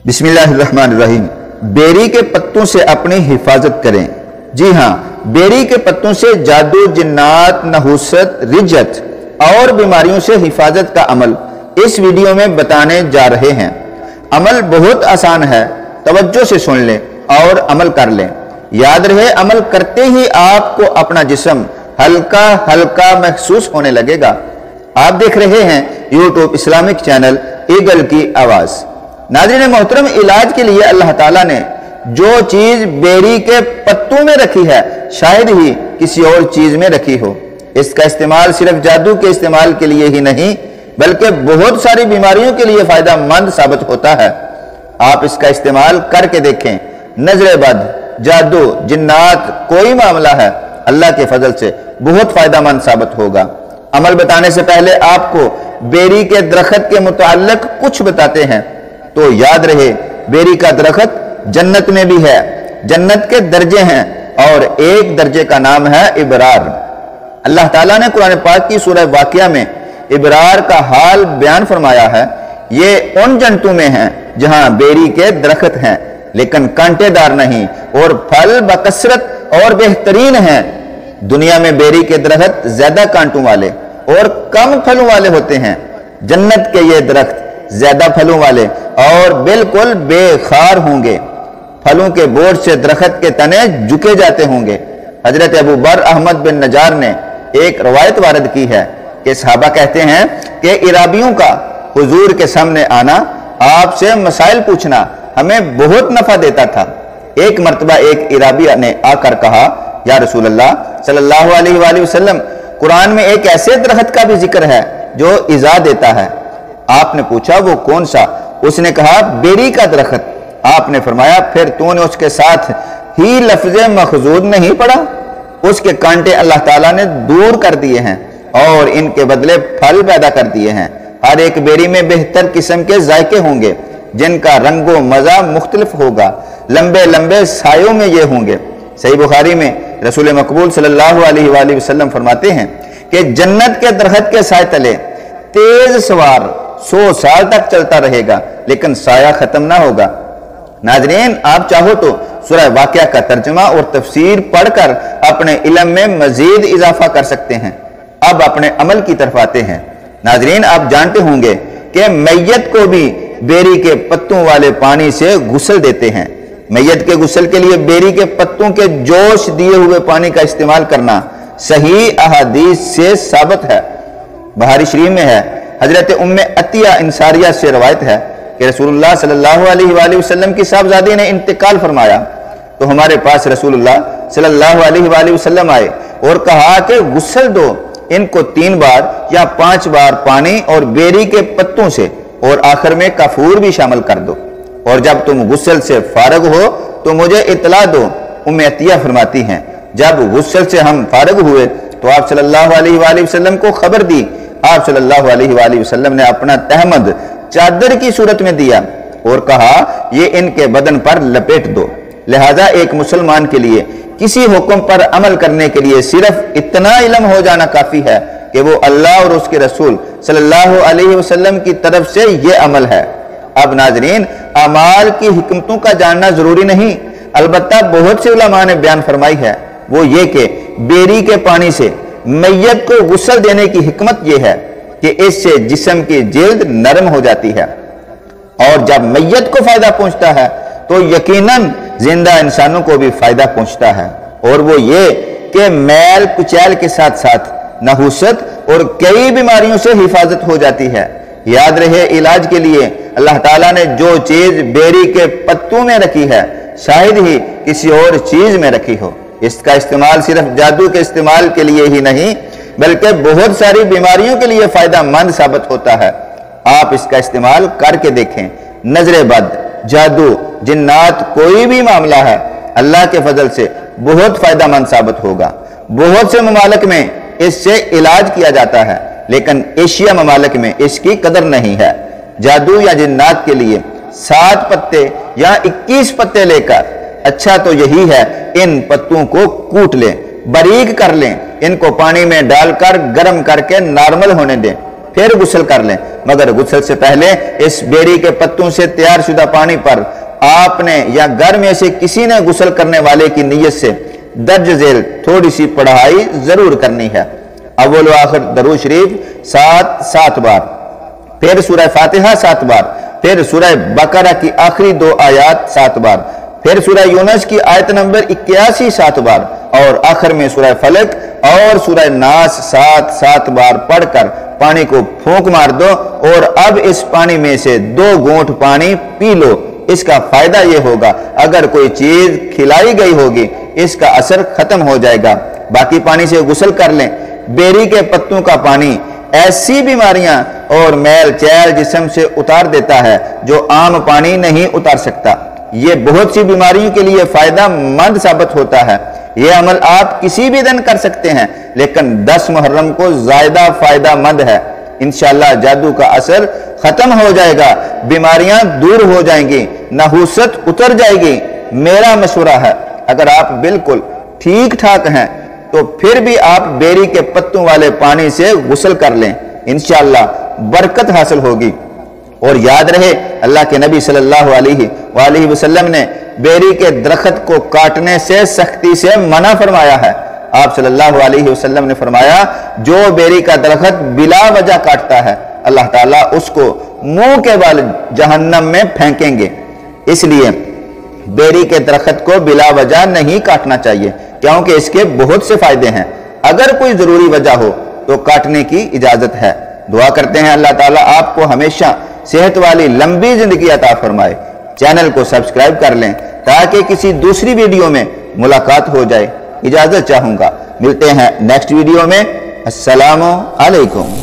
बिस्मिल्लाहिर्रहमानिर्रहीम। बेरी के पत्तों से अपनी हिफाजत करें। जी हाँ, बेरी के पत्तों से जादू, जिन्नात, नहुसत, रिज्जत और बीमारियों से हिफाजत का अमल इस वीडियो में बताने जा रहे हैं। अमल बहुत आसान है, तवज्जो से सुन लें और अमल कर लें। याद रहे, अमल करते ही आपको अपना जिस्म हल्का हल्का महसूस होने लगेगा। आप देख रहे हैं यूट्यूब इस्लामिक चैनल ईगल की आवाज। नाज़रीन मोहतरम, इलाज के लिए अल्लाह ताला ने जो चीज बेरी के पत्तों में रखी है, शायद ही किसी और चीज में रखी हो। इसका इस्तेमाल सिर्फ जादू के इस्तेमाल के लिए ही नहीं, बल्कि बहुत सारी बीमारियों के लिए फायदा मंद साबित होता है। आप इसका इस्तेमाल करके देखें। नजर बद, जादू, जिन्नात, कोई मामला है, अल्लाह के फजल से बहुत फायदा मंद साबित होगा। अमल बताने से पहले आपको बेरी के दरख्त के मुताल्लिक कुछ बताते हैं। तो याद रहे, बेरी का दरख्त जन्नत में भी है। जन्नत के दर्जे हैं और एक दर्जे का नाम है इबरार। अल्लाह ताला ने कुरान पाक की सूरह वाक़िया में इबरार का हाल बयान फरमाया है। ये उन जन्नतों में है जहां बेरी के दरख्त हैं, लेकिन कांटेदार नहीं, और फल बकसरत और बेहतरीन हैं। दुनिया में बेरी के दरख्त ज्यादा कांटों वाले और कम फलों वाले होते हैं। जन्नत के ये दरख्त ज्यादा फलों वाले और बिल्कुल बेखार होंगे। फलों के बोझ से दरख्त के तने झुके जाते होंगे। हजरत अबू बर अहमद बिन नजार ने एक रवायत वारद की है कि सहाबा कहते हैं कि इराबियों का हुजूर के सामने आना, आपसे मसाइल पूछना हमें बहुत नफा देता था। एक मर्तबा एक इराबी ने आकर कहा, या रसूल अल्लाह सल्लल्लाहु अलैहि वसल्लम, कुरान में एक ऐसे दरख्त का भी जिक्र है जो इज़ा देता है। आपने पूछा, वो कौन सा? उसने कहा, बेरी का दरख्त। आपने फरमाया, फिर तूने उसके साथ ही लफ्ज़े मखजूद नहीं पढ़ा? उसके कांटे अल्लाह ताला ने दूर कर दिए हैं और इनके बदले फल पैदा कर दिए हैं। हर एक बेरी में बेहतर किस्म के जायके होंगे, जिनका रंगो मजा मुख्तलिफ होगा। लंबे लंबे सायों में ये होंगे। सही बुखारी में रसूल मकबूल सल्लल्लाहु अलैहि वसल्लम फरमाते हैं कि जन्नत के दरख्त के साए तले तेज सवार 100 साल तक चलता रहेगा, लेकिन साया खत्म ना होगा। नाजरीन, आप चाहो तो सूरह वाक़िया का तर्जुमा और तफसीर पढ़कर अपने इल्म में मजीद इजाफा कर सकते हैं। अब अपने अमल की तरफ आते हैं। नाजरीन, आप जानते होंगे कि मैयत को भी बेरी के पत्तों वाले पानी से गुस्ल देते हैं। मैयत के गुस्ल के लिए बेरी के पत्तों के जोश दिए हुए पानी का इस्तेमाल करना सही अहादीस से साबित है। बुखारी शरीफ में है, हजरत उम्मे अतिया इंसारिया से रवायत है कि रसूलुल्लाह सल्लल्लाहु अलैहि वसल्लम की साहबजादी ने इंतकाल फरमाया तो हमारे पास रसूलुल्लाह सल्लल्लाहु अलैहि वसल्लम आए और कहा कि गुस्ल दो इनको 3 बार या 5 बार पानी और बेरी के पत्तों से, और आखिर में काफूर भी शामिल कर दो, और जब तुम गुस्ल से फारग हो तो मुझे इतला दो। उम्मे अतिया फरमाती हैं, जब गुस्ल से हम फारग हुए तो आप सल्लल्लाहु अलैहि वसल्लम को खबर दी। आप सल्लल्लाहु अलैहि वसल्लम ने अपना तहमद चादर की सूरत में दिया और कहा, ये इनके बदन पर लपेट दो। लिहाजा एक मुसलमान के लिए किसी हुक्म पर अमल करने के लिए सिर्फ इतना इल्म हो जाना काफी है कि वो अल्लाह और उसके रसूल सल्लल्लाहु अलैहि वसल्लम की तरफ से ये अमल है। अब नाजरीन, अमाल की हिकमतों का जानना जरूरी नहीं, अलबत्ता बहुत से उलमा ने बयान फरमाई है, वो ये कि बेरी के पानी से मैयत को गुस्ल देने की हिकमत यह है कि इससे जिस्म की जिल्द नरम हो जाती है, और जब मैयत को फायदा पहुंचता है तो यकीनन जिंदा इंसानों को भी फायदा पहुंचता है, और वो ये कि मैल कुचैल के साथ साथ नहुसत और कई बीमारियों से हिफाजत हो जाती है। याद रहे, इलाज के लिए अल्लाह ताला ने जो चीज बेरी के पत्तों में रखी है, शायद ही किसी और चीज में रखी हो। इसका इस्तेमाल सिर्फ जादू के इस्तेमाल के लिए ही नहीं, बल्कि बहुत सारी बीमारियों के लिए फायदा मंद साबित होता है। आप इसका इस्तेमाल करके देखें। नजर बद, जादू, जिन्नात, कोई भी मामला है, अल्लाह के फजल से बहुत फायदा मंद साबित होगा। बहुत से ममालिक में इससे इलाज किया जाता है, लेकिन एशिया ममालिक में इसकी कदर नहीं है। जादू या जिन्नात के लिए 7 पत्ते या 21 पत्ते लेकर, अच्छा तो यही है, इन पत्तों को कूट लें, बारीक कर लें, इनको पानी में डालकर गर्म करके नॉर्मल होने दें, پھر غسل کر لیں، مگر غسل سے پہلے اس بیری کے پتوں سے تیار شدہ پانی پر آپ نے یا گھر میں سے کسی نے غسل کرنے والے کی نیت سے درج ذیل تھوڑی سی پڑھائی ضرور کرنی ہے۔ اول و آخر درود شریف 7 بار، پھر سورہ فاتحہ 7 بار، پھر سورہ بقرہ کی آخری 2 آیات 7 بار، پھر سورہ یونس کی آیت نمبر 81 7 بار، اور آخر میں سورہ فلق اور سورہ ناس 7 بار پڑھ کر پانی کو پھونک مار دو، اور اب اس پانی میں سے 2 گھونٹ پانی پی لو۔ اس کا فائدہ یہ ہوگا اگر کوئی چیز کھلائی گئی ہوگی اس کا اثر ختم ہو جائے گا۔ باقی پانی سے غسل کر لیں۔ بیری کے پتوں کا پانی ایسی بیماریاں اور میل چیل جسم سے اتار دیتا ہے جو عام پانی نہیں اتار سکتا۔ یہ بہت سی بیماریوں کے لیے فائدہ مند ثابت ہوتا ہے۔ یہ عمل آپ کسی بھی دن کر سکتے ہیں، لیکن 10 محرم کو زیادہ فائدہ مند ہے۔ انشاءاللہ جادو کا اثر ختم ہو جائے گا، بیماریاں دور ہو جائیں گی، نحوست اتر جائے گی۔ میرا مشورہ ہے اگر آپ بالکل ٹھیک ٹھاک ہیں تو پھر بھی آپ بیری کے پتوں والے پانی سے غسل کر لیں، انشاءاللہ برکت حاصل ہوگی۔ اور یاد رہے اللہ کے نبی صلی اللہ علیہ وآلہ وسلم نے بیری کے درخت کو کاٹنے سے سختی سے منع فرمایا ہے۔ آپ صلی اللہ علیہ وسلم نے فرمایا جو بیری کا درخت بلا وجہ کاٹتا ہے اللہ تعالیٰ اس کو منہ کے بل جہنم میں پھینکیں گے۔ اس لیے بیری کے درخت کو بلا وجہ نہیں کاٹنا چاہیے، کیونکہ اس کے بہت سے فائدے ہیں۔ اگر کوئی ضروری وجہ ہو تو کاٹنے کی اجازت ہے۔ دعا کرتے ہیں اللہ تعالیٰ آپ کو ہمیشہ صحت والی لمبی زندگی عطا فرمائے۔ چینل کو سبسکرائب کر لیں تاکہ کسی دوسری ویڈیو میں ملاقات ہو جائے۔ اجازت چاہوں گا، ملتے ہیں نیکسٹ ویڈیو میں۔ السلام علیکم۔